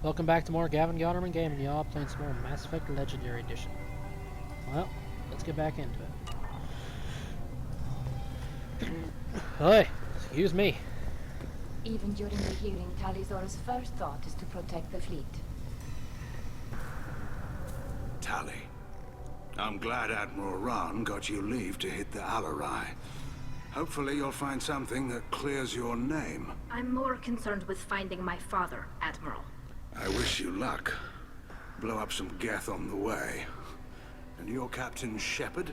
Welcome back to more Gavin Gonterman Gaming, y'all. Playing some more Mass Effect Legendary Edition. Well, let's get back into it. Hey, excuse me. Even during the hearing, Tali's first thought is to protect the fleet. Tali, I'm glad Admiral Rahn got you leave to hit the Alarai. Hopefully you'll find something that clears your name. I'm more concerned with finding my father, Admiral. I wish you luck. Blow up some Geth on the way. And your Captain Shepard,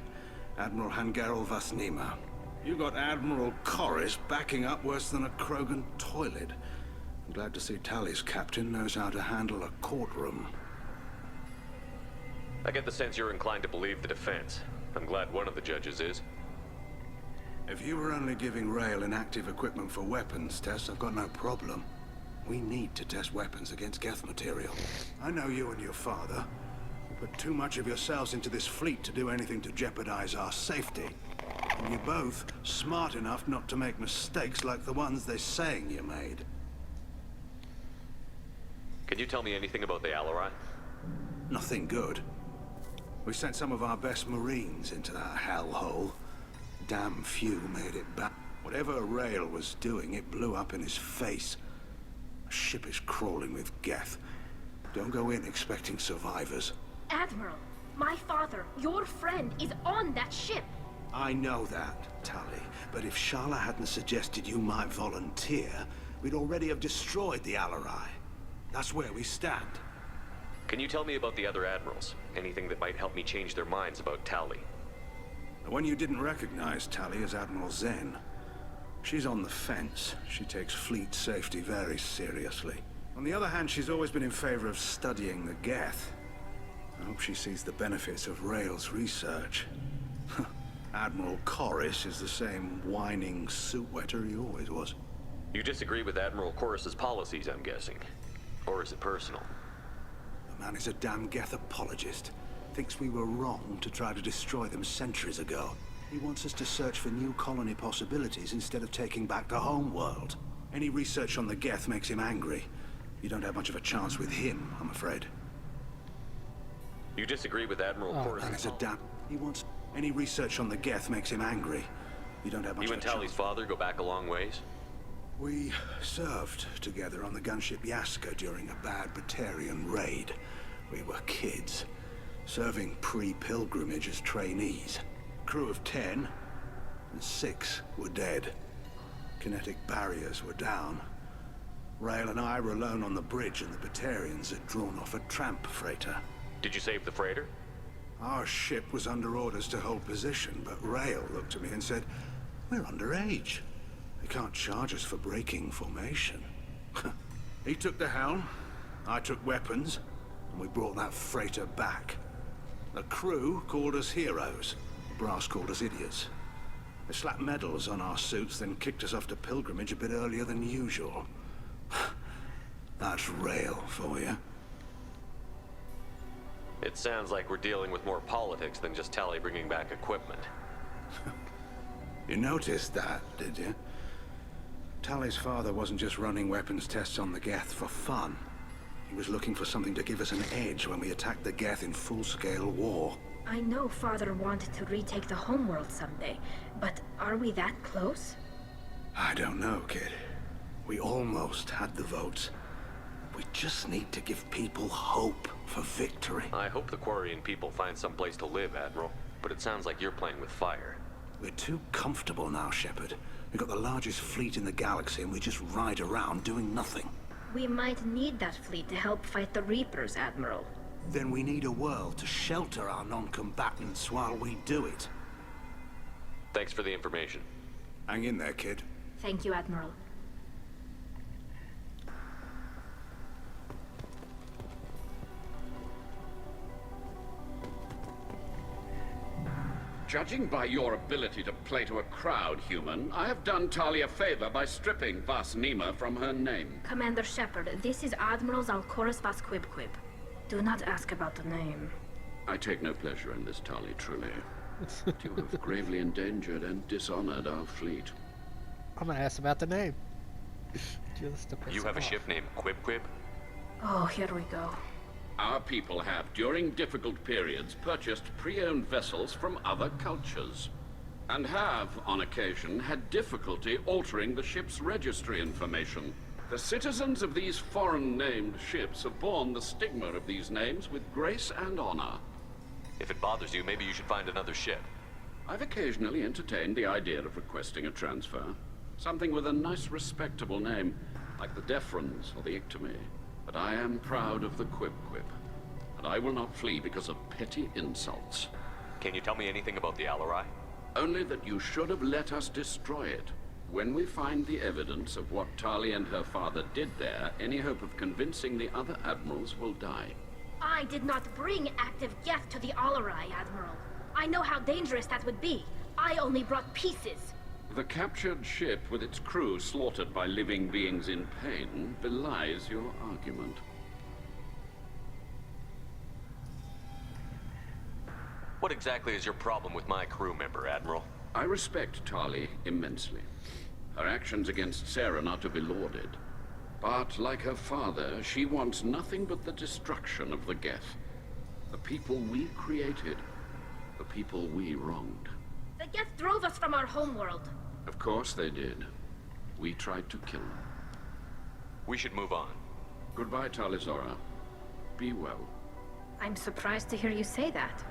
Admiral Hangarel Vasnima. You got Admiral Corris backing up worse than a Krogan toilet. I'm glad to see Tali's captain knows how to handle a courtroom. I get the sense you're inclined to believe the defense. I'm glad one of the judges is. If you were only giving Rail inactive equipment for weapons tests, I've got no problem. We need to test weapons against Geth material. I know you and your father. You put too much of yourselves into this fleet to do anything to jeopardize our safety. And you're both smart enough not to make mistakes like the ones they're saying you made. Can you tell me anything about the Alarai? Nothing good. We sent some of our best Marines into that hellhole. Damn few made it back. Whatever Rail was doing, it blew up in his face. The ship is crawling with Geth. Don't go in expecting survivors. Admiral, my father, your friend, is on that ship. I know that, Tali, but if Shala hadn't suggested you might volunteer, we'd already have destroyed the Alarai. That's where we stand. Can you tell me about the other admirals? Anything that might help me change their minds about Tali? The one you didn't recognize, Tali, is Admiral Zen. She's on the fence. She takes fleet safety very seriously. On the other hand, she's always been in favor of studying the Geth. I hope she sees the benefits of Rail's research. Admiral Corris is the same whining suit-wetter he always was. You disagree with Admiral Corris's policies, I'm guessing. Or is it personal? The man is a damn Geth apologist. Thinks we were wrong to try to destroy them centuries ago. He wants us to search for new colony possibilities instead of taking back the home world. Any research on the Geth makes him angry. You don't have much of a chance with him, I'm afraid. You disagree with Admiral Corris? Man is a damn... He wants... Any research on the Geth makes him angry. You don't have much You of and a chance. Tali's father go back a long ways? We served together on the gunship Yaska during a bad Batarian raid. We were kids, serving pre-pilgrimage as trainees. Crew of 10, and 6 were dead. Kinetic barriers were down. Rail and I were alone on the bridge, and the Batarians had drawn off a tramp freighter. Did you save the freighter? Our ship was under orders to hold position, but Rail looked at me and said, "We're underage. They can't charge us for breaking formation." He took the helm, I took weapons, and we brought that freighter back. The crew called us heroes. The brass called us idiots. They slapped medals on our suits, then kicked us off to pilgrimage a bit earlier than usual. That's Rail for you. It sounds like we're dealing with more politics than just Tali bringing back equipment. You noticed that, did you? Tali's father wasn't just running weapons tests on the Geth for fun. He was looking for something to give us an edge when we attacked the Geth in full-scale war. I know father wanted to retake the homeworld someday, but are we that close? I don't know, kid. We almost had the votes. We just need to give people hope for victory. I hope the Quarian people find some place to live, Admiral. But it sounds like you're playing with fire. We're too comfortable now, Shepard. We've got the largest fleet in the galaxy and we just ride around doing nothing. We might need that fleet to help fight the Reapers, Admiral. Then we need a world to shelter our non-combatants while we do it. Thanks for the information. Hang in there, kid. Thank you, Admiral. Judging by your ability to play to a crowd, human, I have done Tali a favor by stripping Vasnima from her name. Commander Shepard, this is Admiral Zalkoris Vasquibquib. Do not ask about the name. I take no pleasure in this, Tali, truly. You have gravely endangered and dishonored our fleet. I'm gonna ask about the name. Just to piss You have him a off. ship named Quib Quib? Oh, here we go. Our people have, during difficult periods, purchased pre-owned vessels from other cultures. And have, on occasion, had difficulty altering the ship's registry information. The citizens of these foreign-named ships have borne the stigma of these names with grace and honor. If it bothers you, maybe you should find another ship. I've occasionally entertained the idea of requesting a transfer. Something with a nice, respectable name, like the Defrons or the Ictomy. But I am proud of the Quip-Quip, and I will not flee because of petty insults. Can you tell me anything about the Alarai? Only that you should have let us destroy it. When we find the evidence of what Tali and her father did there, any hope of convincing the other admirals will die. I did not bring active Geth to the Alarai, Admiral. I know how dangerous that would be. I only brought pieces. The captured ship with its crew slaughtered by living beings in pain belies your argument. What exactly is your problem with my crew member, Admiral? I respect Tali immensely. Her actions against Sarah are to be lauded. But, like her father, she wants nothing but the destruction of the Geth. The people we created. The people we wronged. The Geth drove us from our homeworld. Of course they did. We tried to kill them. We should move on. Goodbye, Talizora. Be well. I'm surprised to hear you say that.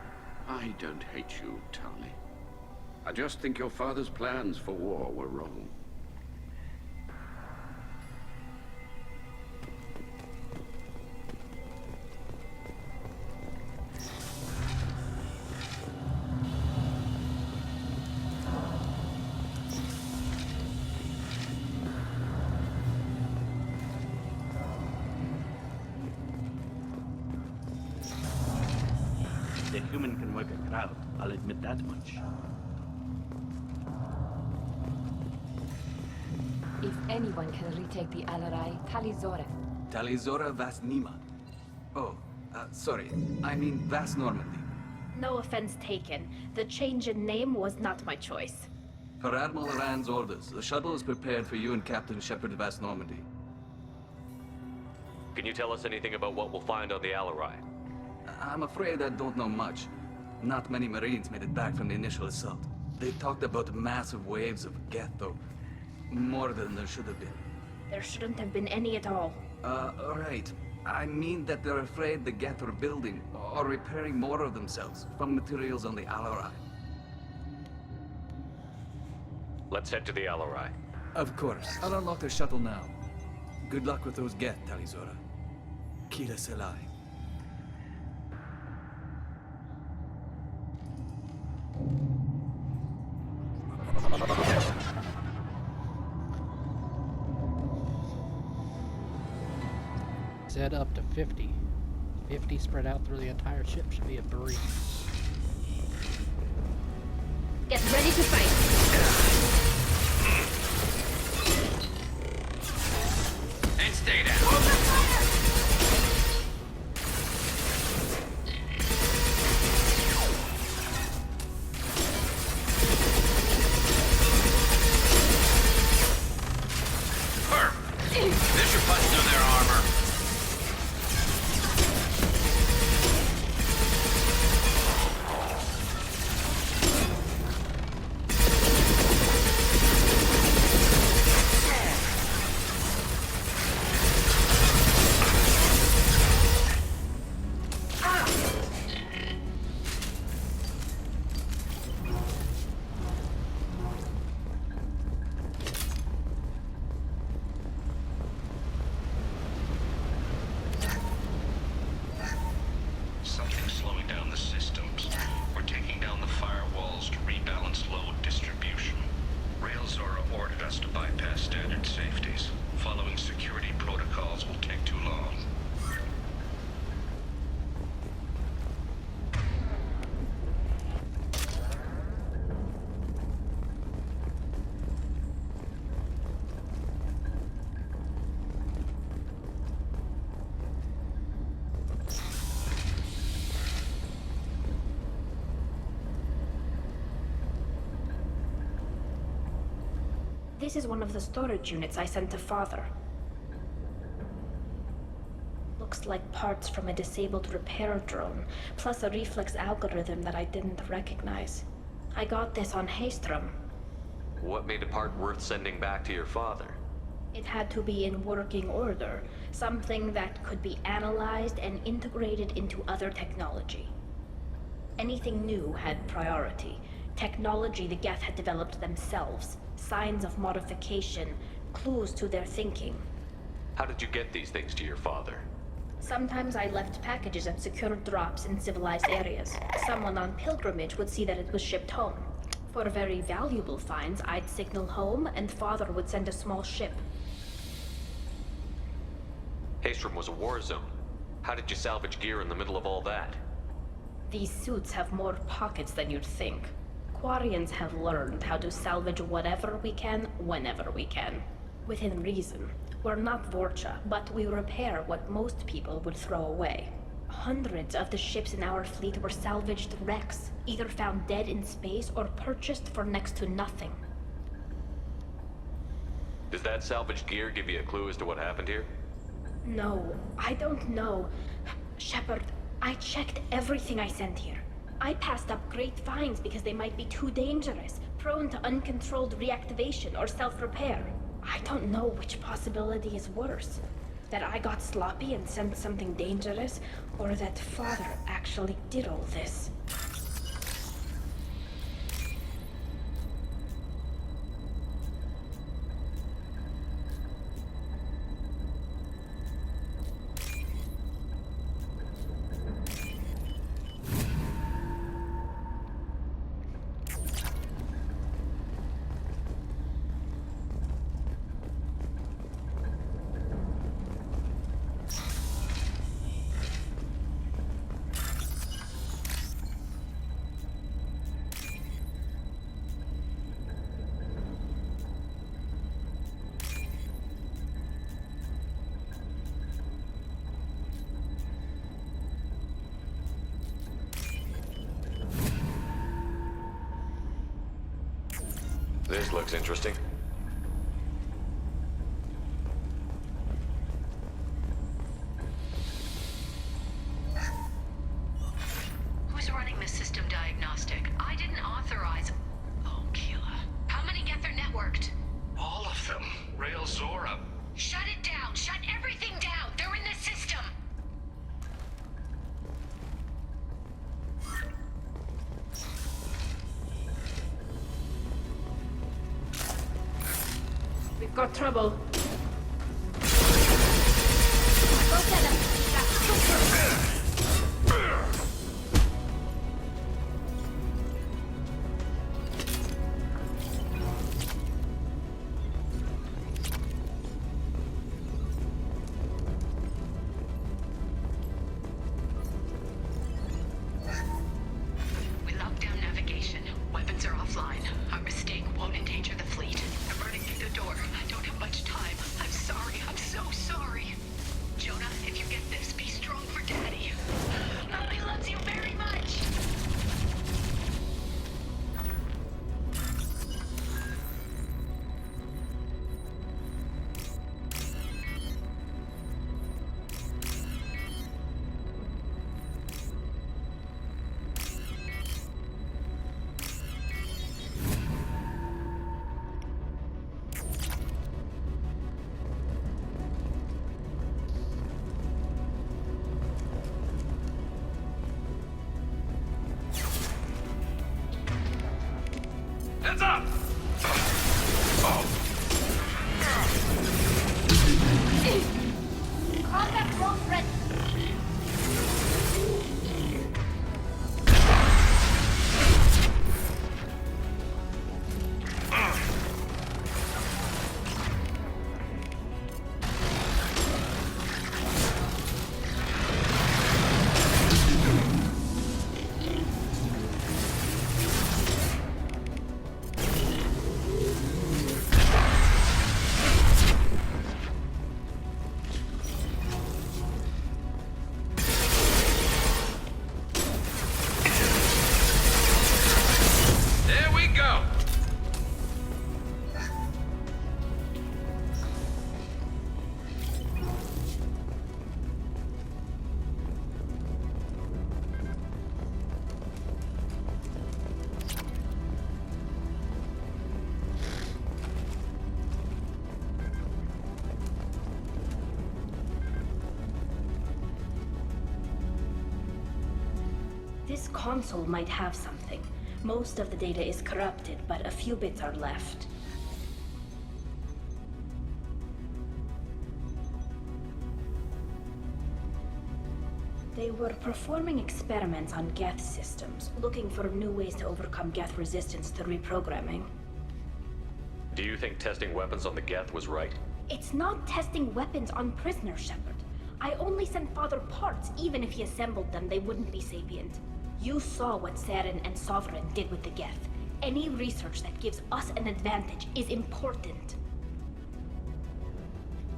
I don't hate you, Tali. I just think your father's plans for war were wrong. The human can work a crowd, I'll admit that much. If anyone can retake the Alarai, Talizora. Talizora Vas Nima. Oh, sorry. I mean Vas Normandy. No offense taken. The change in name was not my choice. Per Admiral Rand's orders, the shuttle is prepared for you and Captain Shepard Vas Normandy. Can you tell us anything about what we'll find on the Alarai? I'm afraid I don't know much. Not many Marines made it back from the initial assault. They talked about massive waves of Geth, though. More than there should have been. There shouldn't have been any at all. Right. I mean that they're afraid the Geth are building or repairing more of themselves from materials on the Alarai. Let's head to the Alarai. Of course. I'll unlock the shuttle now. Good luck with those Geth, Talizora. Kila Selai. Set up to 50. 50 spread out through the entire ship should be a breeze. Get ready to fight. And stay down. This should bust through their armor. Something's slowing down the systems. We're taking down the firewalls to rebalance load distribution. Railzora ordered us to bypass standard safeties. Following security protocols will take too long. This is one of the storage units I sent to Father. looks like parts from a disabled repair drone, plus a reflex algorithm that I didn't recognize. I got this on Haystrom. What made a part worth sending back to your father? It had to be in working order, something that could be analyzed and integrated into other technology. Anything new had priority. Technology the Geth had developed themselves, signs of modification, clues to their thinking. How did you get these things to your father? Sometimes I left packages at secure drops in civilized areas. Someone on pilgrimage would see that it was shipped home. For very valuable finds, I'd signal home, and Father would send a small ship. Haystrom was a war zone. How did you salvage gear in the middle of all that? These suits have more pockets than you'd think. Quarians have learned how to salvage whatever we can, whenever we can. Within reason. We're not Vorcha, but we repair what most people would throw away. Hundreds of the ships in our fleet were salvaged wrecks, either found dead in space or purchased for next to nothing. Does that salvaged gear give you a clue as to what happened here? No, I don't know. Shepard, I checked everything I sent here. I passed up great finds because they might be too dangerous, prone to uncontrolled reactivation or self-repair. I don't know which possibility is worse. That I got sloppy and sent something dangerous, or that Father actually did all this. This looks interesting. Who's running the system diagnostic? I didn't authorize... Oh, Keela. How many Geth are networked? All of them. Rail Zora. Shut it down! Shut everything down! They're in the system! We've got trouble. Go get him! We locked down navigation. Weapons are offline. Our mistake won't endanger the fleet. I'm running through the door. I don't have much time. This console might have something. Most of the data is corrupted, but a few bits are left. They were performing experiments on Geth systems, looking for new ways to overcome Geth resistance to reprogramming. Do you think testing weapons on the Geth was right? It's not testing weapons on prisoners, Shepard. I only sent Father parts. Even if he assembled them, they wouldn't be sapient. You saw what Saren and Sovereign did with the Geth. Any research that gives us an advantage is important.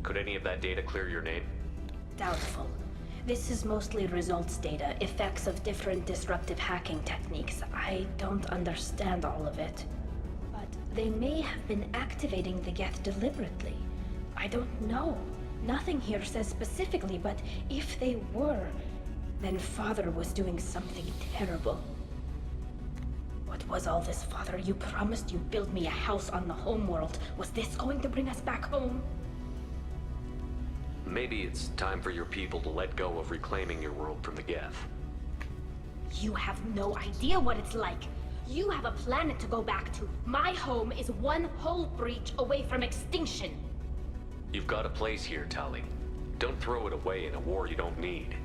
Could any of that data clear your name? Doubtful. This is mostly results data, effects of different disruptive hacking techniques. I don't understand all of it. But they may have been activating the Geth deliberately. I don't know. Nothing here says specifically, but if they were, then Father was doing something terrible. What was all this, Father? You promised you'd build me a house on the homeworld. Was this going to bring us back home? Maybe it's time for your people to let go of reclaiming your world from the Geth. You have no idea what it's like. You have a planet to go back to. My home is one hull breach away from extinction. You've got a place here, Tali. Don't throw it away in a war you don't need.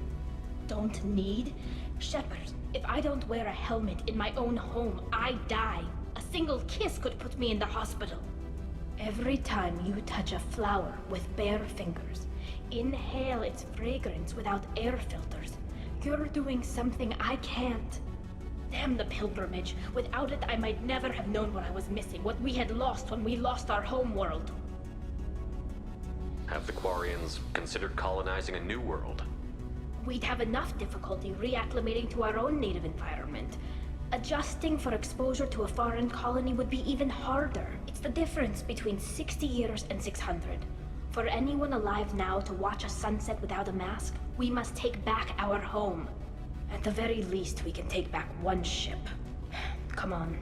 Don't need? Shepard, if I don't wear a helmet in my own home, I die. A single kiss could put me in the hospital. Every time you touch a flower with bare fingers, inhale its fragrance without air filters, you're doing something I can't. Damn the pilgrimage. Without it, I might never have known what I was missing, what we had lost when we lost our homeworld. Have the Quarians considered colonizing a new world? We'd have enough difficulty reacclimating to our own native environment. Adjusting for exposure to a foreign colony would be even harder. It's the difference between 60 years and 600. For anyone alive now to watch a sunset without a mask, we must take back our home. At the very least, we can take back one ship. Come on.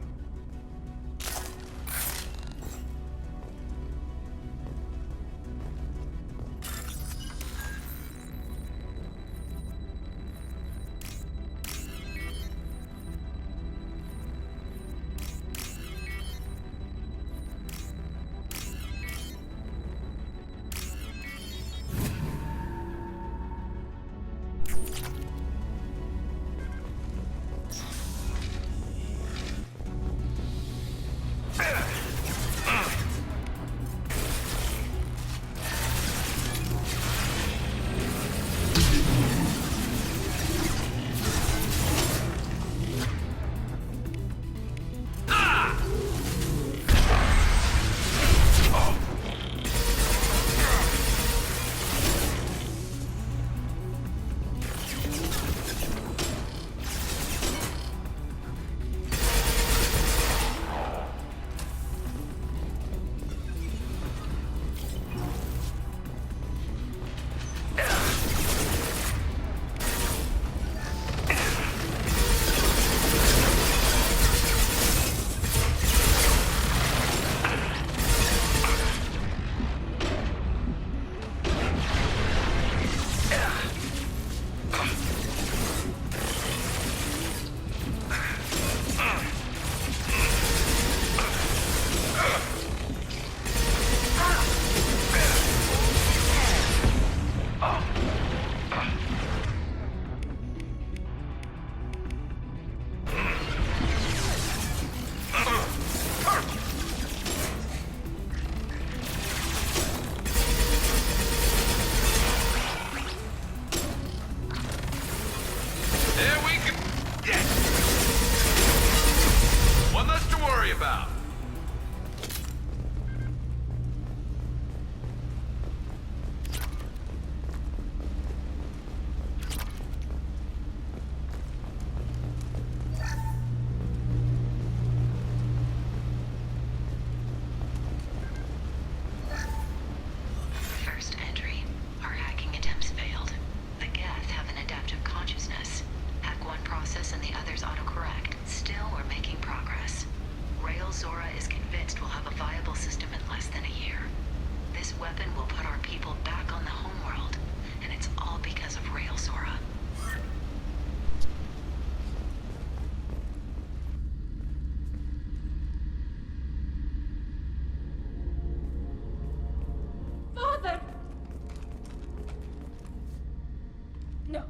No.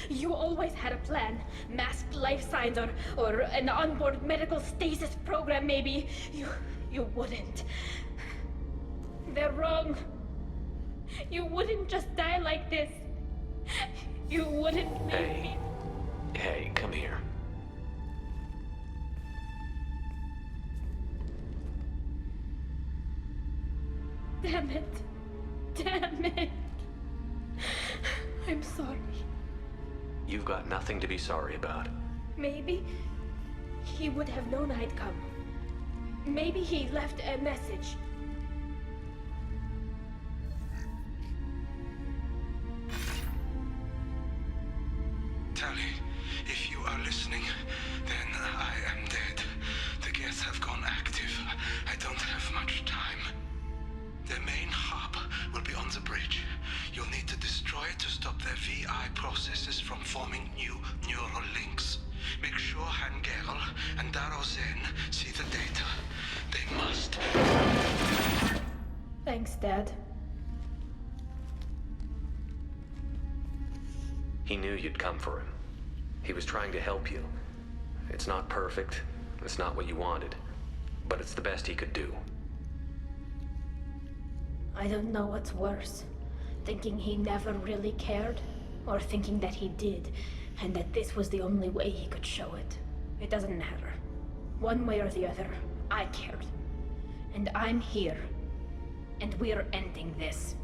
You always had a plan. Masked life signs or an onboard medical stasis program, maybe. You wouldn't. They're wrong. You wouldn't just die like this. You wouldn't make me. Hey, come here. Damn it. I'm sorry. You've got nothing to be sorry about. Maybe he would have known I'd come. Maybe he left a message. Tali, if you are listening, then I am dead. The gets have gone active. I don't have much time. The main hub will be on the bridge. You'll need to destroy it to stop their VI processes from forming new neural links. Make sure Hangerl and Daro Zen see the data. They must. Thanks, Dad. He knew you'd come for him. He was trying to help you. It's not perfect. It's not what you wanted. But it's the best he could do. I don't know what's worse. Thinking he never really cared, or thinking that he did, and that this was the only way he could show it. It doesn't matter. One way or the other, I cared. And I'm here. And we're ending this.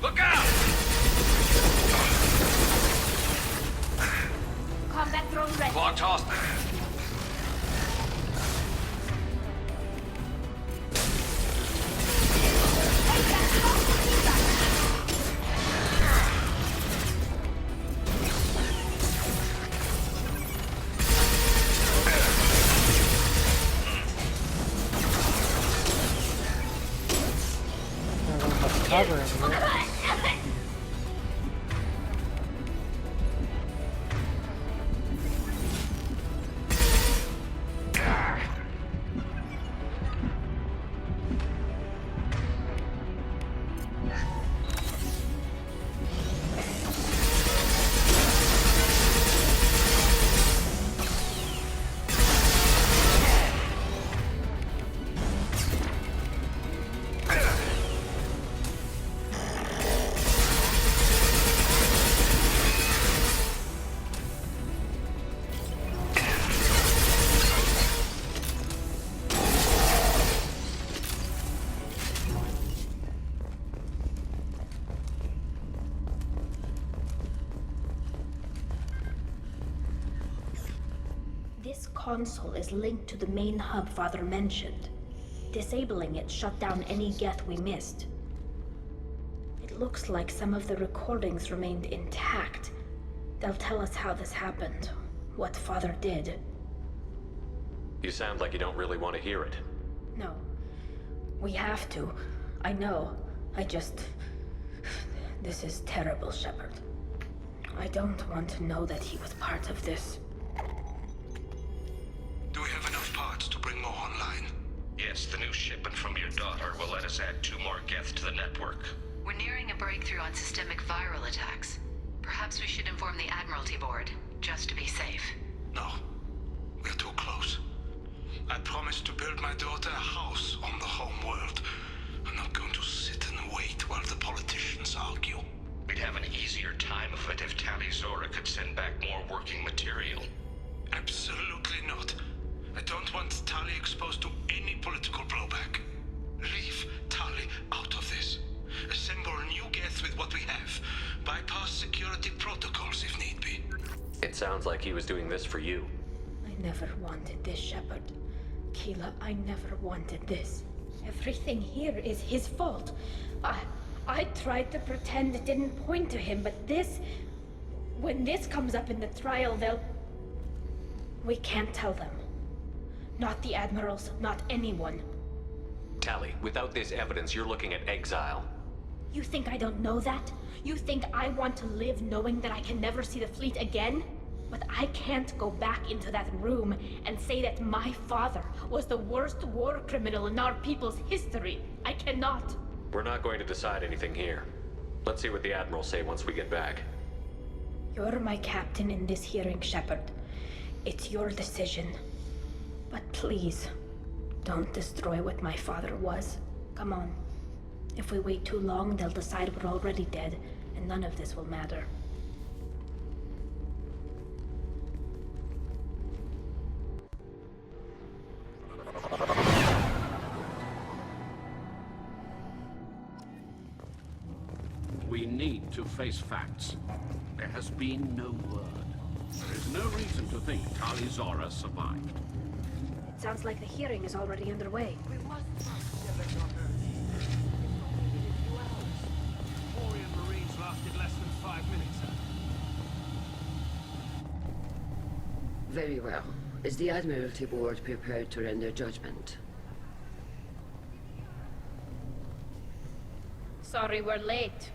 Look out! Combat drone ready. Clock tossed. Cover him here. This console is linked to the main hub Father mentioned. Disabling it shut down any geth we missed. It looks like some of the recordings remained intact. They'll tell us how this happened, what Father did. You sound like you don't really want to hear it. No. We have to. I know. This is terrible, Shepard. I don't want to know that he was part of this. Do we have enough parts to bring more online? Yes, the new shipment from your daughter will let us add 2 more geth to the network. We're nearing a breakthrough on systemic viral attacks. Perhaps we should inform the Admiralty Board, just to be safe. No. We're too close. I promised to build my daughter a house on the home world. I'm not going to sit and wait while the politicians argue. We'd have an easier time of it if Tali Zora could send back more working material. like he was doing this for you. I never wanted this, Shepard. Keela, I never wanted this. Everything here is his fault. I tried to pretend it didn't point to him, but this... When this comes up in the trial, they'll... We can't tell them. Not the admirals, not anyone. Tali, without this evidence, you're looking at exile. You think I don't know that? You think I want to live knowing that I can never see the fleet again? But I can't go back into that room and say that my father was the worst war criminal in our people's history. I cannot. We're not going to decide anything here. Let's see what the Admirals say once we get back. You're my captain in this hearing, Shepard. It's your decision. But please, don't destroy what my father was. Come on. If we wait too long, they'll decide we're already dead, and none of this will matter. We need to face facts. There has been no word. There is no reason to think Tali Zora survived. It sounds like the hearing is already underway. Marines lasted less than 5 minutes. Very well. Is the Admiralty Board prepared to render judgment? Sorry we're late.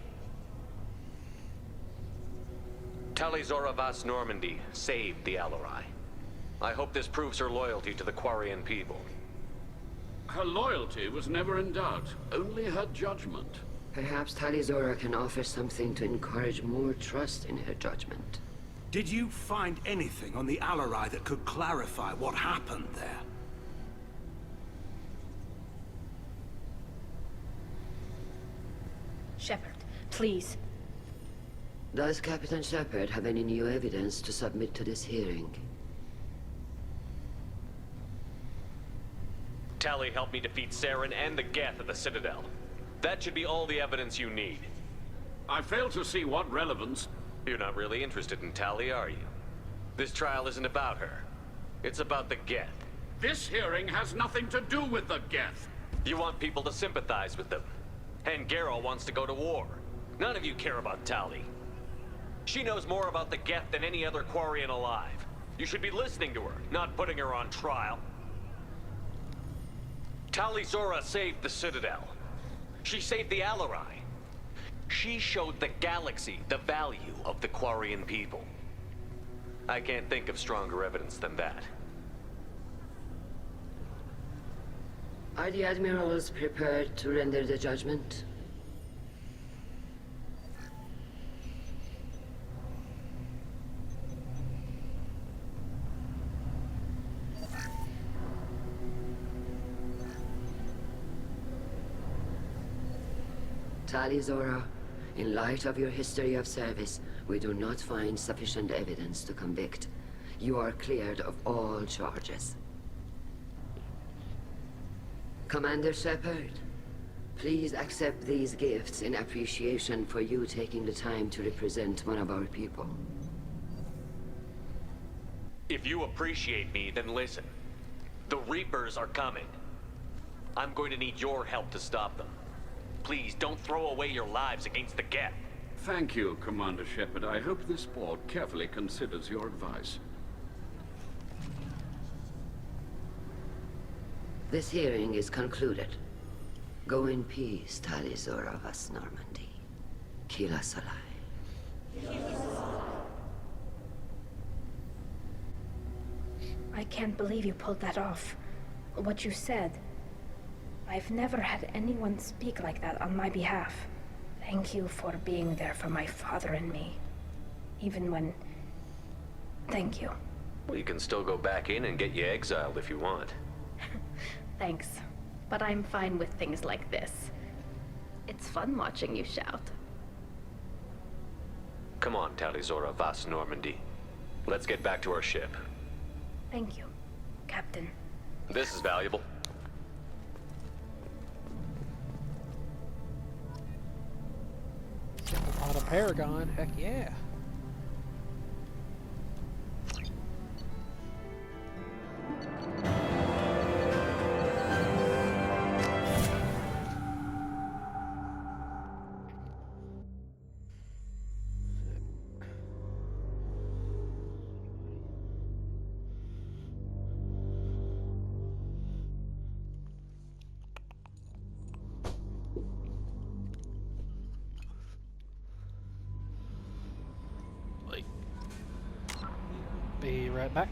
Tali Zora Vas Normandy saved the Alarai. I hope this proves her loyalty to the Quarian people. Her loyalty was never in doubt, only her judgment. Perhaps Tali Zora can offer something to encourage more trust in her judgment. Did you find anything on the Alarai that could clarify what happened there? Shepard, please. Does Captain Shepard have any new evidence to submit to this hearing? Tali helped me defeat Saren and the Geth at the Citadel. That should be all the evidence you need. I fail to see what relevance... You're not really interested in Tali, are you? This trial isn't about her. It's about the Geth. This hearing has nothing to do with the Geth. You want people to sympathize with them. And Garrow wants to go to war. None of you care about Tali. She knows more about the Geth than any other Quarian alive. You should be listening to her, not putting her on trial. Tali Zora saved the Citadel. She saved the Alarai. She showed the galaxy the value of the Quarian people. I can't think of stronger evidence than that. Are the Admirals prepared to render the judgment? Tali Zora, in light of your history of service, we do not find sufficient evidence to convict. You are cleared of all charges. Commander Shepard, please accept these gifts in appreciation for you taking the time to represent one of our people. If you appreciate me, then listen. The Reapers are coming. I'm going to need your help to stop them. Please, don't throw away your lives against the Geth. Thank you, Commander Shepard. I hope this board carefully considers your advice. This hearing is concluded. Go in peace, Tali Zora Vas Normandy. Kila Salai. I can't believe you pulled that off. What you said. I've never had anyone speak like that on my behalf. Thank you for being there for my father and me. Even when... Thank you. Well, you can still go back in and get you exiled if you want. Thanks. But I'm fine with things like this. It's fun watching you shout. Come on, Tali Zora Vas Normandy. Let's get back to our ship. Thank you, Captain. This is valuable. On a Paragon, heck yeah. Be right back.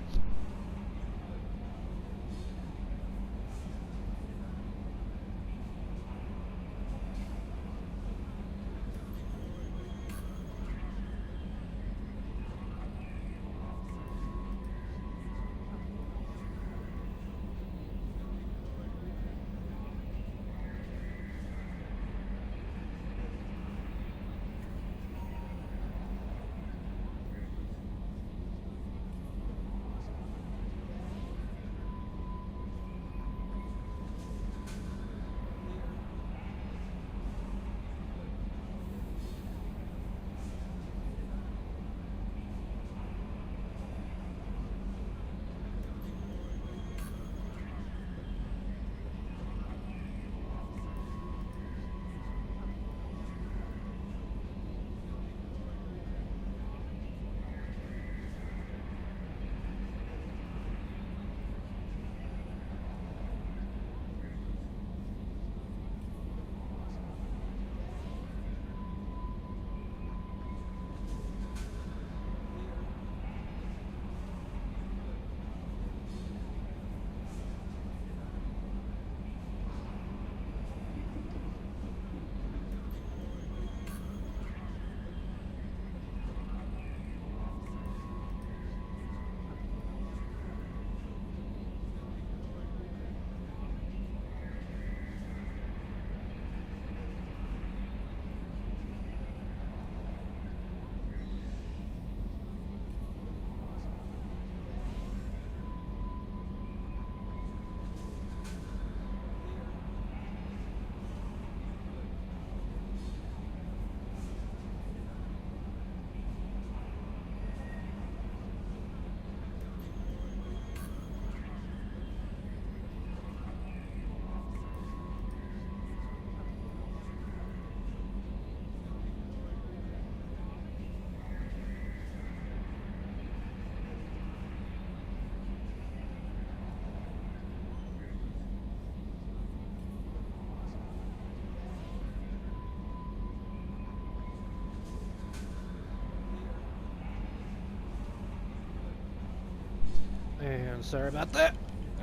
And sorry about that.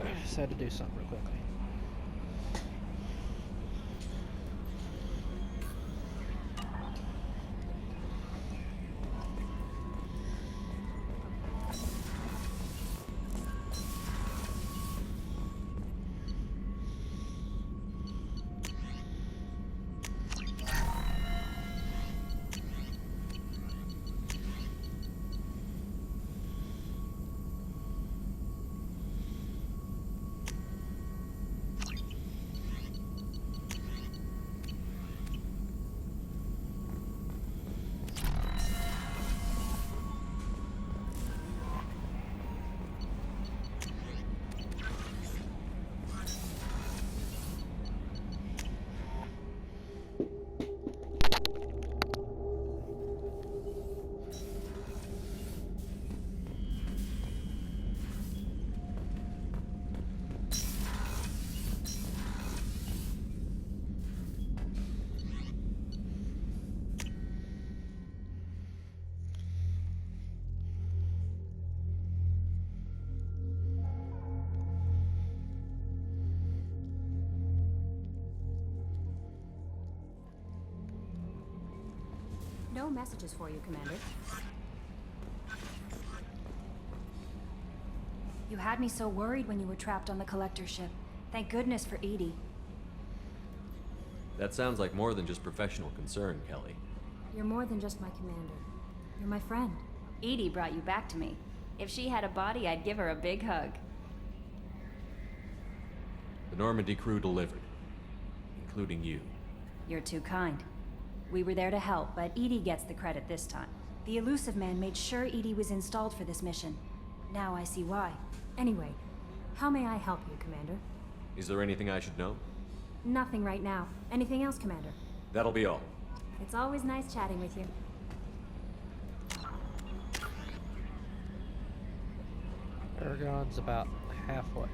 I just had to do something real quickly. No messages for you, Commander. You had me so worried when you were trapped on the Collector ship. Thank goodness for Edie. That sounds like more than just professional concern, Kelly. You're more than just my commander. You're my friend. Edie brought you back to me. If she had a body, I'd give her a big hug. The Normandy crew delivered, including you. You're too kind. We were there to help, but Edie gets the credit this time. The Elusive Man made sure Edie was installed for this mission. Now I see why. Anyway, how may I help you, Commander? Is there anything I should know? Nothing right now. Anything else, Commander? That'll be all. It's always nice chatting with you. Aragon's about halfway.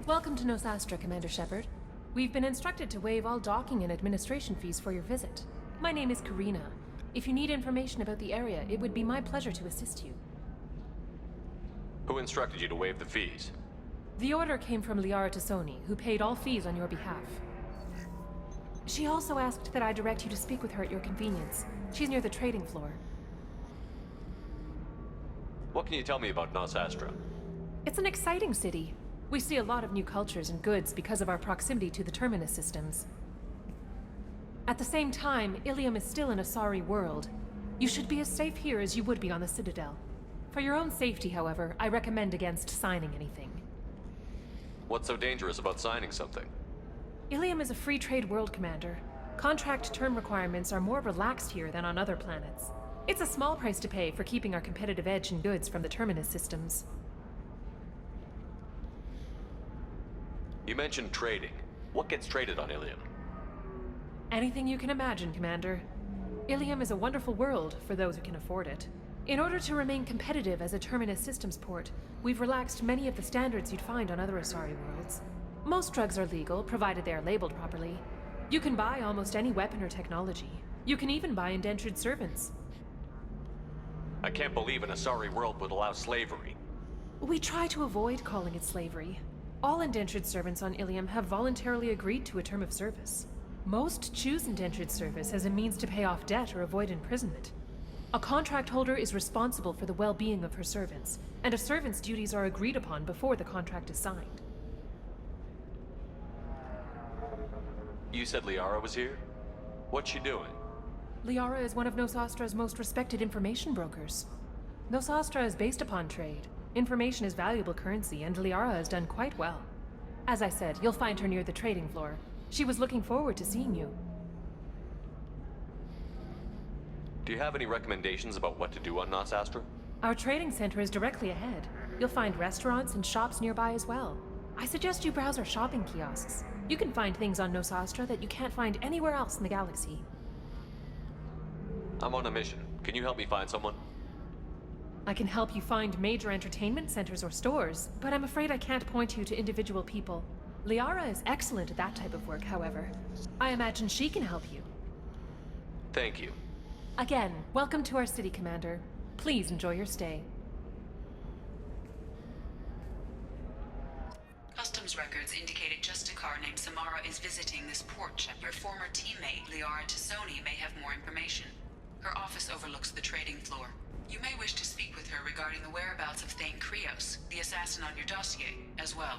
Welcome to Nosastra, Commander Shepard. We've been instructed to waive all docking and administration fees for your visit. My name is Karina. If you need information about the area, it would be my pleasure to assist you. Who instructed you to waive the fees? The order came from Liara Tassoni, who paid all fees on your behalf. She also asked that I direct you to speak with her at your convenience. She's near the trading floor. What can you tell me about Nosastra? It's an exciting city. We see a lot of new cultures and goods because of our proximity to the Terminus systems. At the same time, Ilium is still an Asari world. You should be as safe here as you would be on the Citadel. For your own safety, however, I recommend against signing anything. What's so dangerous about signing something? Ilium is a free trade world, Commander. Contract term requirements are more relaxed here than on other planets. It's a small price to pay for keeping our competitive edge in goods from the Terminus systems. You mentioned trading. What gets traded on Ilium? Anything you can imagine, Commander. Ilium is a wonderful world for those who can afford it. In order to remain competitive as a Terminus systems port, we've relaxed many of the standards you'd find on other Asari worlds. Most drugs are legal, provided they are labeled properly. You can buy almost any weapon or technology. You can even buy indentured servants. I can't believe an Asari world would allow slavery. We try to avoid calling it slavery. All indentured servants on Ilium have voluntarily agreed to a term of service. Most choose indentured service as a means to pay off debt or avoid imprisonment. A contract holder is responsible for the well-being of her servants, and a servant's duties are agreed upon before the contract is signed. You said Liara was here? What's she doing? Liara is one of Nosastra's most respected information brokers. Nosastra is based upon trade. Information is valuable currency, and Liara has done quite well. As I said, you'll find her near the trading floor. She was looking forward to seeing you. Do you have any recommendations about what to do on Nosastra? Our trading center is directly ahead. You'll find restaurants and shops nearby as well. I suggest you browse our shopping kiosks. You can find things on Nosastra that you can't find anywhere else in the galaxy. I'm on a mission. Can you help me find someone? I can help you find major entertainment centers or stores, but I'm afraid I can't point you to individual people. Liara is excellent at that type of work, however. I imagine she can help you. Thank you. Again, welcome to our city, Commander. Please enjoy your stay. Customs records indicated just a car named Samara is visiting this port, Shepard. Your former teammate, Liara Tassoni, may have more information. Her office overlooks the trading floor. You may wish to speak with her regarding the whereabouts of Thane Krios, the assassin on your dossier, as well.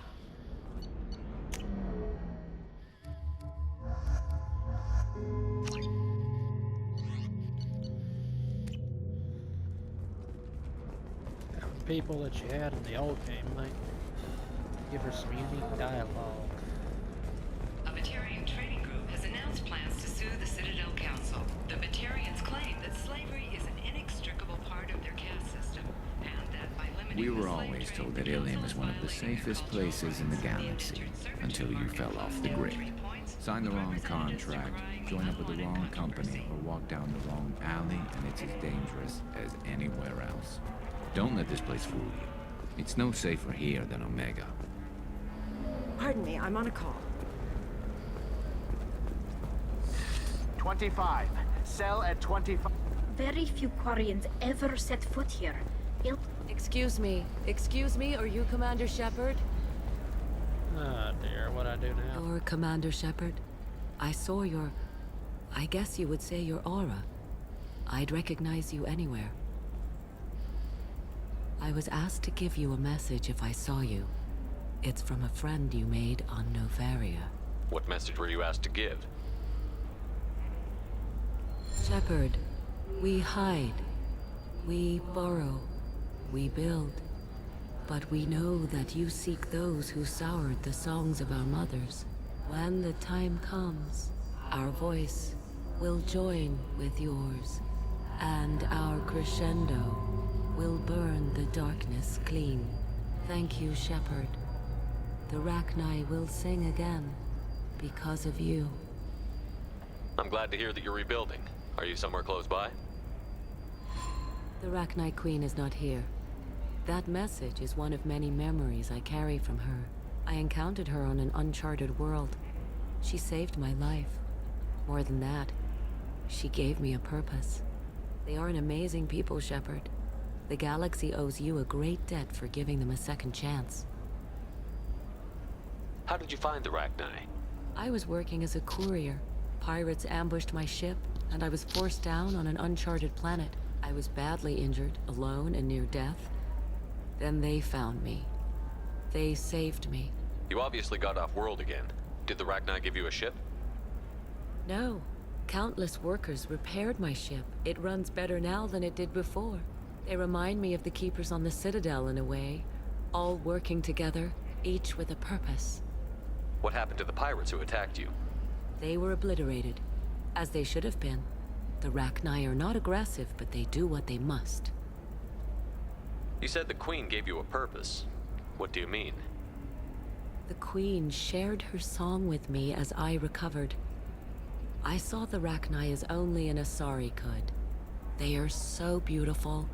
People that you had in the old game, mate. Give her some unique dialogue. A Batarian trading group has announced plans to sue the Citadel Council. The Batarians claim that slavery is an inextricable part of their caste system, and that by limiting We were always told that Ilium is one of the safest places in the galaxy, until you fell off the grid. Sign the wrong contract, join up with the wrong company, or walk down the wrong alley, and it's as dangerous as anywhere else. Don't let this place fool you. It's no safer here than Omega. Pardon me, I'm on a call. 25. Sell at 25. Very few Quarians ever set foot here. Excuse me, are you Commander Shepard? Oh dear, what I do now? Or Commander Shepard? I saw your... I guess you would say your aura. I'd recognize you anywhere. I was asked to give you a message if I saw you. It's from a friend you made on Novaria. What message were you asked to give? Shepard, we hide. We borrow. We build. But we know that you seek those who soured the songs of our mothers. When the time comes, our voice will join with yours, and our crescendo will burn the darkness clean. Thank you, Shepard. The Rachni will sing again because of you. I'm glad to hear that you're rebuilding. Are you somewhere close by? The Rachni Queen is not here. That message is one of many memories I carry from her. I encountered her on an uncharted world. She saved my life. More than that, she gave me a purpose. They are an amazing people, Shepard. The galaxy owes you a great debt for giving them a second chance. How did you find the Rachni? I was working as a courier. Pirates ambushed my ship, and I was forced down on an uncharted planet. I was badly injured, alone and near death. Then they found me. They saved me. You obviously got off world again. Did the Rachni give you a ship? No. Countless workers repaired my ship. It runs better now than it did before. They remind me of the Keepers on the Citadel in a way. All working together, each with a purpose. What happened to the pirates who attacked you? They were obliterated, as they should have been. The Rachni are not aggressive, but they do what they must. You said the Queen gave you a purpose. What do you mean? The Queen shared her song with me as I recovered. I saw the Rachni as only an Asari could. They are so beautiful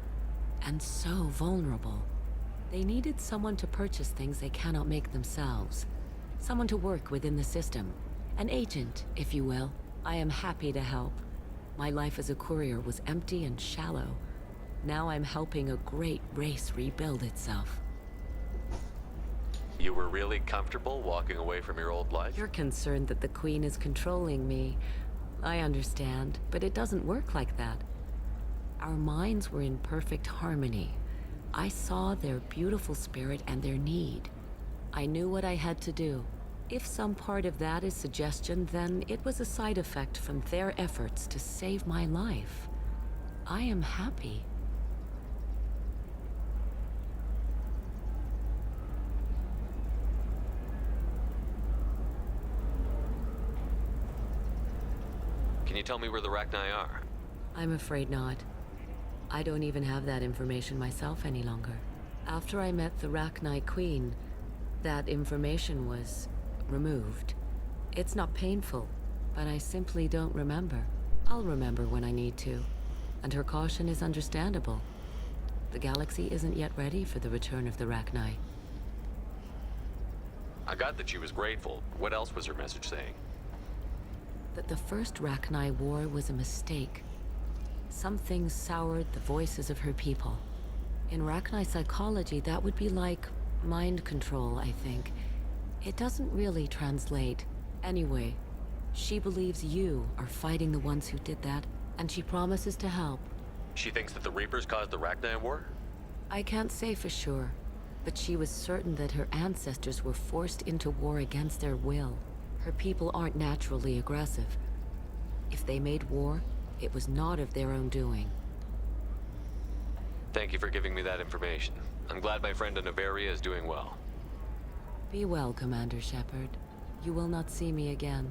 and so vulnerable. They needed someone to purchase things they cannot make themselves. Someone to work within the system. An agent, if you will. I am happy to help. My life as a courier was empty and shallow. Now I'm helping a great race rebuild itself. You were really comfortable walking away from your old life? You're concerned that the Queen is controlling me. I understand, but it doesn't work like that. Our minds were in perfect harmony. I saw their beautiful spirit and their need. I knew what I had to do. If some part of that is suggestion, then it was a side effect from their efforts to save my life. I am happy. Can you tell me where the Rachni are? I'm afraid not. I don't even have that information myself any longer. After I met the Rachni Queen, that information was removed. It's not painful, but I simply don't remember. I'll remember when I need to, and her caution is understandable. The galaxy isn't yet ready for the return of the Rachni. I got that she was grateful. What else was her message saying? That the first Rachni war was a mistake. Something soured the voices of her people. In Rachni psychology, that would be like mind control, I think. It doesn't really translate. Anyway, she believes you are fighting the ones who did that, and she promises to help. She thinks that the Reapers caused the Rachni war? I can't say for sure, but she was certain that her ancestors were forced into war against their will. Her people aren't naturally aggressive. If they made war, it was not of their own doing. Thank you for giving me that information. I'm glad my friend in Noveria is doing well. Be well, Commander Shepard. You will not see me again.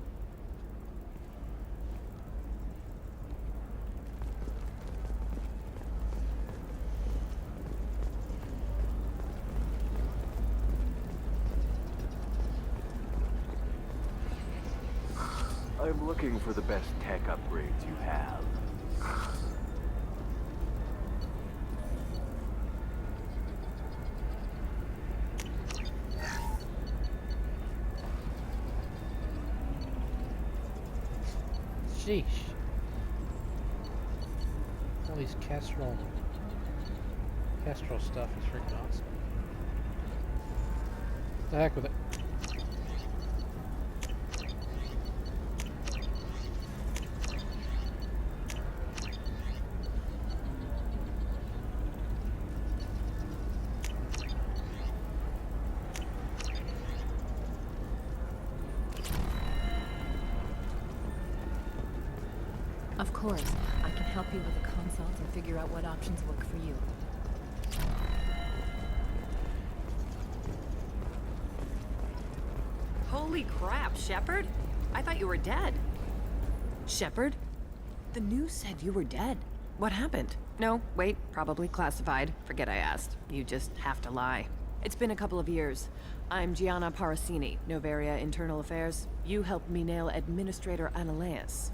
I'm looking for the best tech upgrades you have. Sheesh. All these Kestrel stuff is freaking awesome. The heck with it. Of course, I can help you with a consult and figure out what options work for you. Holy crap, Shepard! I thought you were dead. Shepard? The news said you were dead. What happened? No, wait, probably classified. Forget I asked. You just have to lie. It's been a couple of years. I'm Gianna Parasini, Noveria Internal Affairs. You helped me nail Administrator Analeas.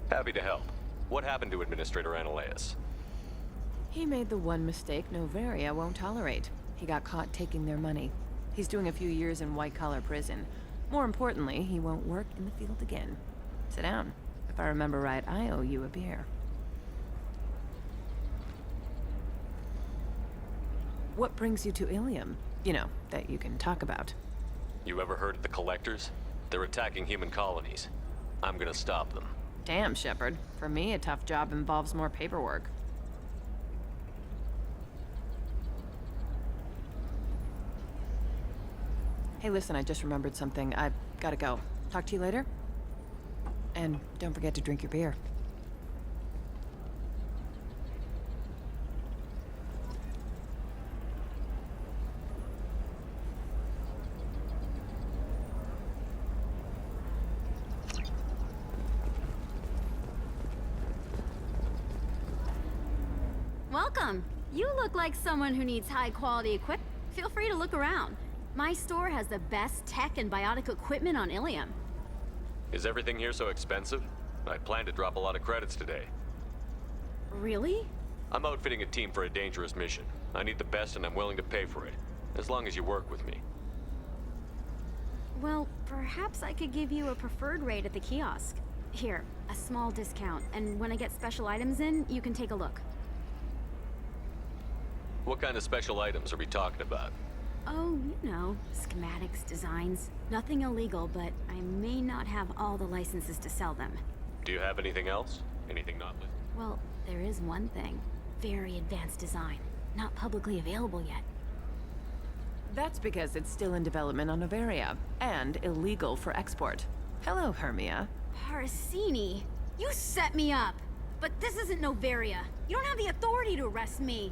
Happy to help. What happened to Administrator Analeas? He made the one mistake Noveria won't tolerate. He got caught taking their money. He's doing a few years in white-collar prison. More importantly, he won't work in the field again. Sit down. If I remember right, I owe you a beer. What brings you to Ilium? You know, that you can talk about. You ever heard of the Collectors? They're attacking human colonies. I'm gonna stop them. Damn, Shepard. For me, a tough job involves more paperwork. Hey, listen, I just remembered something. I've gotta go. Talk to you later? And don't forget to drink your beer. Welcome. You look like someone who needs high-quality equipment. Feel free to look around. My store has the best tech and biotic equipment on Ilium. Is everything here so expensive? I plan to drop a lot of credits today. Really? I'm outfitting a team for a dangerous mission. I need the best and I'm willing to pay for it. As long as you work with me. Well, perhaps I could give you a preferred rate at the kiosk. Here, a small discount, and when I get special items in, you can take a look. What kind of special items are we talking about? Oh, you know, schematics, designs. Nothing illegal, but I may not have all the licenses to sell them. Do you have anything else? Anything not listed? Well, there is one thing. Very advanced design. Not publicly available yet. That's because it's still in development on Noveria, and illegal for export. Hello, Hermia. Parasini, you set me up! But this isn't Noveria. You don't have the authority to arrest me.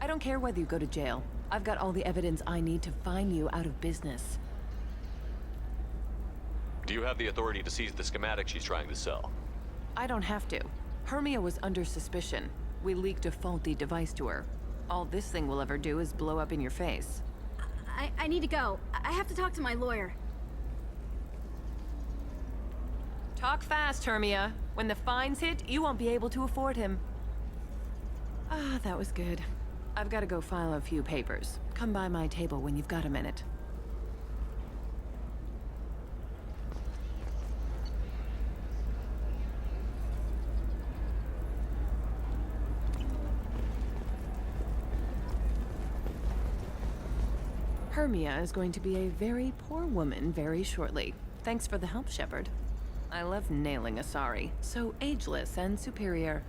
I don't care whether you go to jail. I've got all the evidence I need to find you out of business. Do you have the authority to seize the schematic she's trying to sell? I don't have to. Hermia was under suspicion. We leaked a faulty device to her. All this thing will ever do is blow up in your face. I need to go. I have to talk to my lawyer. Talk fast, Hermia. When the fines hit, you won't be able to afford him. Ah, that was good. I've got to go file a few papers. Come by my table when you've got a minute. Hermia is going to be a very poor woman very shortly. Thanks for the help, Shepard. I love nailing Asari. So ageless and superior.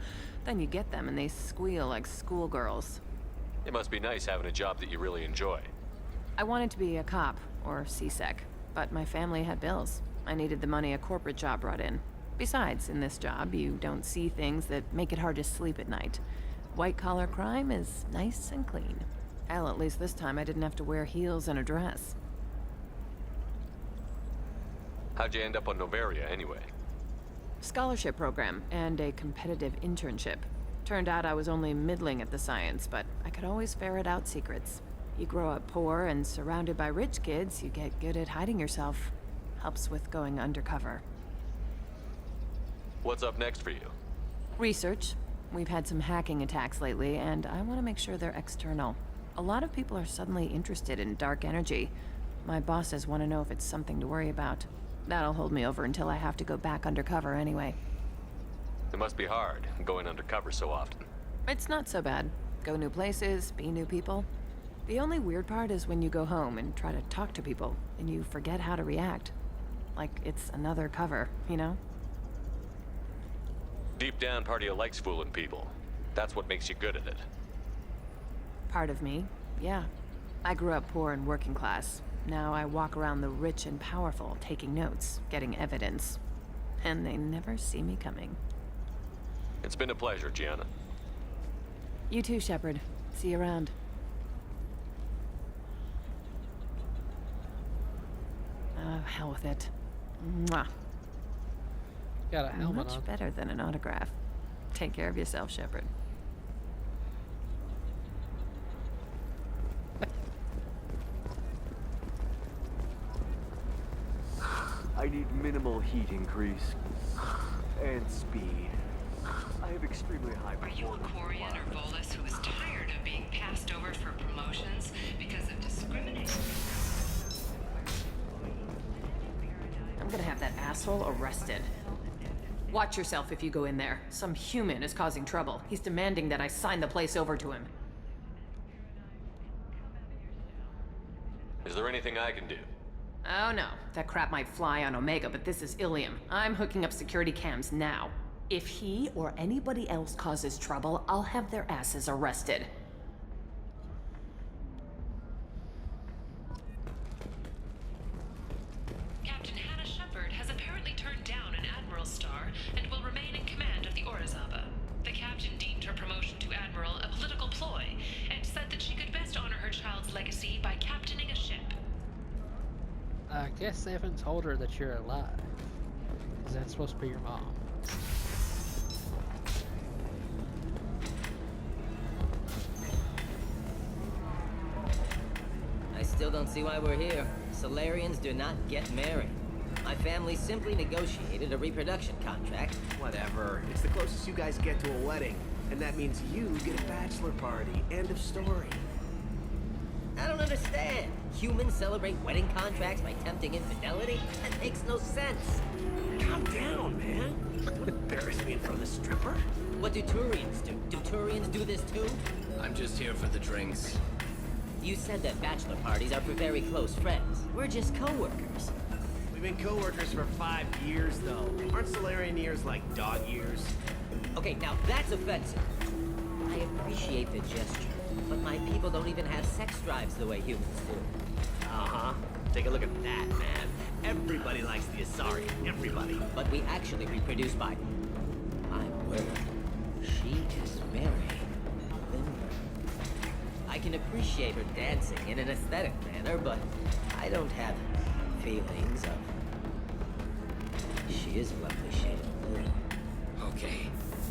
Then you get them and they squeal like schoolgirls. It must be nice having a job that you really enjoy. I wanted to be a cop, or CSEC, but my family had bills. I needed the money a corporate job brought in. Besides, in this job, you don't see things that make it hard to sleep at night. White-collar crime is nice and clean. Hell, at least this time I didn't have to wear heels and a dress. How'd you end up on Noveria, anyway? Scholarship program and a competitive internship. Turned out I was only middling at the science, but I could always ferret out secrets. You grow up poor and surrounded by rich kids, you get good at hiding yourself. Helps with going undercover. What's up next for you? Research. We've had some hacking attacks lately, and I want to make sure they're external. A lot of people are suddenly interested in dark energy. My bosses want to know if it's something to worry about. That'll hold me over until I have to go back undercover anyway. It must be hard, going undercover so often. It's not so bad. Go new places, be new people. The only weird part is when you go home and try to talk to people, and you forget how to react. Like it's another cover, you know? Deep down, part of you likes fooling people. That's what makes you good at it. Part of me, yeah. I grew up poor and working class. Now I walk around the rich and powerful, taking notes, getting evidence. And they never see me coming. It's been a pleasure, Gianna. You too, Shepard. See you around. Oh, hell with it. Mwah. Got a helmet Much on. better than an autograph. Take care of yourself, Shepard. I need minimal heat increase. And speed. I have extremely high Are you a Quarian or Volus who is tired of being passed over for promotions because of discrimination? I'm gonna have that asshole arrested. Watch yourself if you go in there. Some human is causing trouble. He's demanding that I sign the place over to him. Is there anything I can do? Oh no, that crap might fly on Omega, but this is Ilium. I'm hooking up security cams now. If he or anybody else causes trouble, I'll have their asses arrested. Captain Hannah Shepard has apparently turned down an Admiral's star and will remain in command of the Orizaba. The captain deemed her promotion to Admiral a political ploy and said that she could best honor her child's legacy by captaining a ship. I guess they haven't told her that you're alive. Because that's supposed to be your mom. I still don't see why we're here. Solarians do not get married. My family simply negotiated a reproduction contract. Whatever. It's the closest you guys get to a wedding. And that means you get a bachelor party. End of story. I don't understand. Humans celebrate wedding contracts by tempting infidelity? That makes no sense. Calm down, man. Don't embarrass me in front of the stripper. What do Turians do? Do Turians do this too? I'm just here for the drinks. You said that bachelor parties are for very close friends. We're just co-workers. We've been co-workers for 5 years, though. Aren't Solarian years like dog years? Okay, now that's offensive. I appreciate the gesture, but my people don't even have sex drives the way humans do. Uh-huh. Take a look at that, man. Everybody likes the Asari. Everybody. But we actually reproduce by... My word. She is very limber. I can appreciate her dancing in an aesthetic manner, but I don't have feelings of... She is a lovely shade of blue. Okay.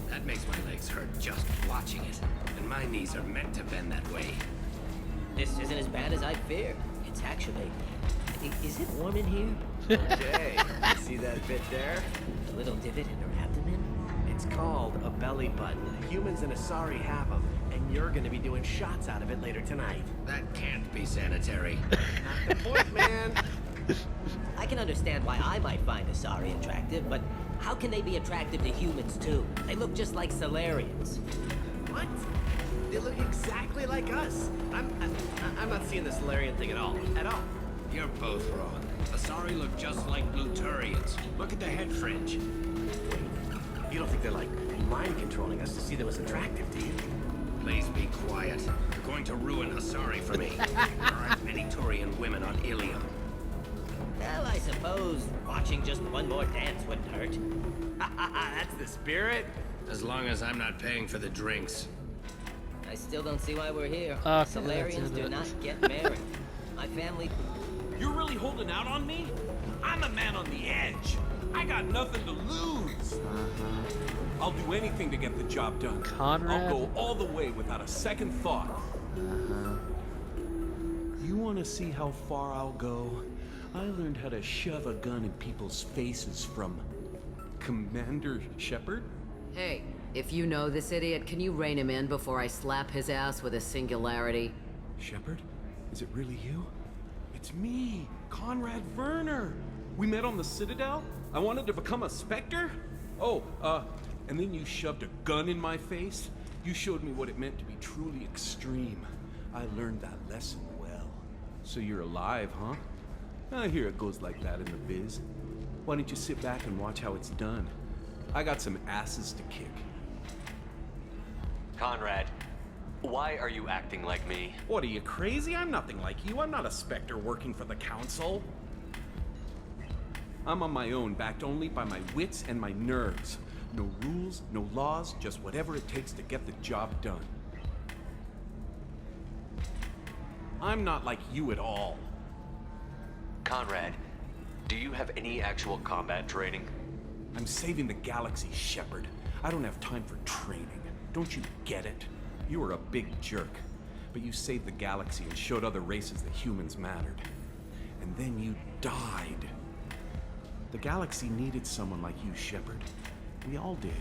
That makes my legs hurt just watching it. And my knees are meant to bend that way. This isn't as bad as I feared. It's actually... Is it warm in here? Okay. See that bit there? A little divot in her abdomen? It's called a belly button. Humans and Asari have them, and you're gonna be doing shots out of it later tonight. That can't be sanitary. Not the point, man. I can understand why I might find Asari attractive, but how can they be attractive to humans too? They look just like Solarians. What? They look exactly like us. I'm not seeing the Solarian thing at all. At all. You're both wrong. Asari look just like Blue Turians. Look at the head fringe. You don't think they're like mind controlling us to see them as attractive, do you? Please be quiet. You're going to ruin Asari for me. There aren't many Turian women on Ilium. Well, I suppose watching just one more dance wouldn't hurt. That's the spirit. As long as I'm not paying for the drinks. I still don't see why we're here. Okay, Solarians do not get married. My family... You're really holding out on me? I'm a man on the edge. I got nothing to lose. I'll do anything to get the job done. Conrad? I'll go all the way without a second thought. You want to see how far I'll go? I learned how to shove a gun in people's faces from Commander Shepard. Hey, if you know this idiot, can you rein him in before I slap his ass with a singularity? Shepard? Is it really you? It's me, Conrad Werner. We met on the Citadel. I wanted to become a Spectre. Oh, and then you shoved a gun in my face. You showed me what it meant to be truly extreme. I learned that lesson well. So you're alive, huh? I hear it goes like that in the biz. Why don't you sit back and watch how it's done? I got some asses to kick. Conrad, why are you acting like me? What, are you crazy? I'm nothing like you. I'm not a Spectre working for the Council. I'm on my own, backed only by my wits and my nerves. No rules, no laws, just whatever it takes to get the job done. I'm not like you at all. Conrad, do you have any actual combat training? I'm saving the galaxy, Shepard. I don't have time for training. Don't you get it? You were a big jerk, but you saved the galaxy and showed other races that humans mattered. And then you died. The galaxy needed someone like you, Shepard. We all did.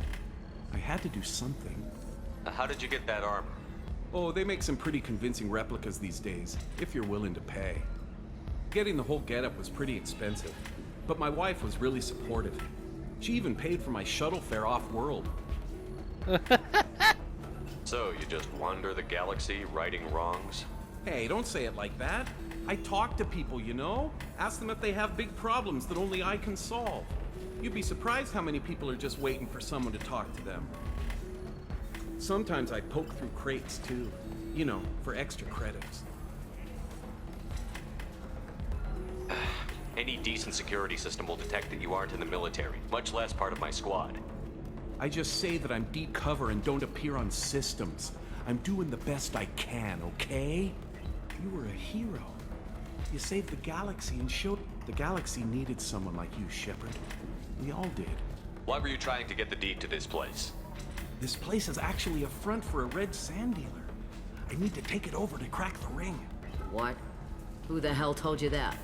I had to do something. How did you get that armor? Oh, they make some pretty convincing replicas these days, if you're willing to pay. Getting the whole getup was pretty expensive, but my wife was really supportive. She even paid for my shuttle fare off-world. So, you just wander the galaxy, righting wrongs? Hey, don't say it like that. I talk to people, you know? Ask them if they have big problems that only I can solve. You'd be surprised how many people are just waiting for someone to talk to them. Sometimes I poke through crates, too. You know, for extra credits. Any decent security system will detect that you aren't in the military, much less part of my squad. I just say that I'm deep cover and don't appear on systems. I'm doing the best I can, okay? You were a hero. You saved the galaxy and showed the galaxy needed someone like you, Shepard. We all did. Why were you trying to get the deed to this place? This place is actually a front for a red sand dealer. I need to take it over to crack the ring. What? Who the hell told you that?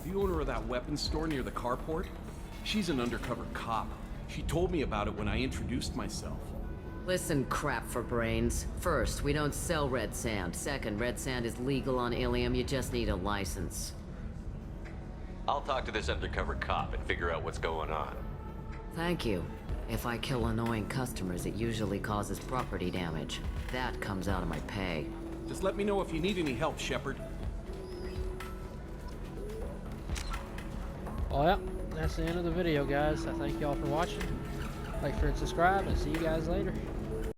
The owner of that weapons store near the carport? She's an undercover cop. She told me about it when I introduced myself. Listen, crap for brains. First, we don't sell red sand. Second, red sand is legal on Ilium. You just need a license. I'll talk to this undercover cop and figure out what's going on. Thank you. If I kill annoying customers, it usually causes property damage. That comes out of my pay. Just let me know if you need any help, Shepard. Well, yeah, that's the end of the video, guys. I thank y'all for watching. Like, share, and subscribe, and see you guys later.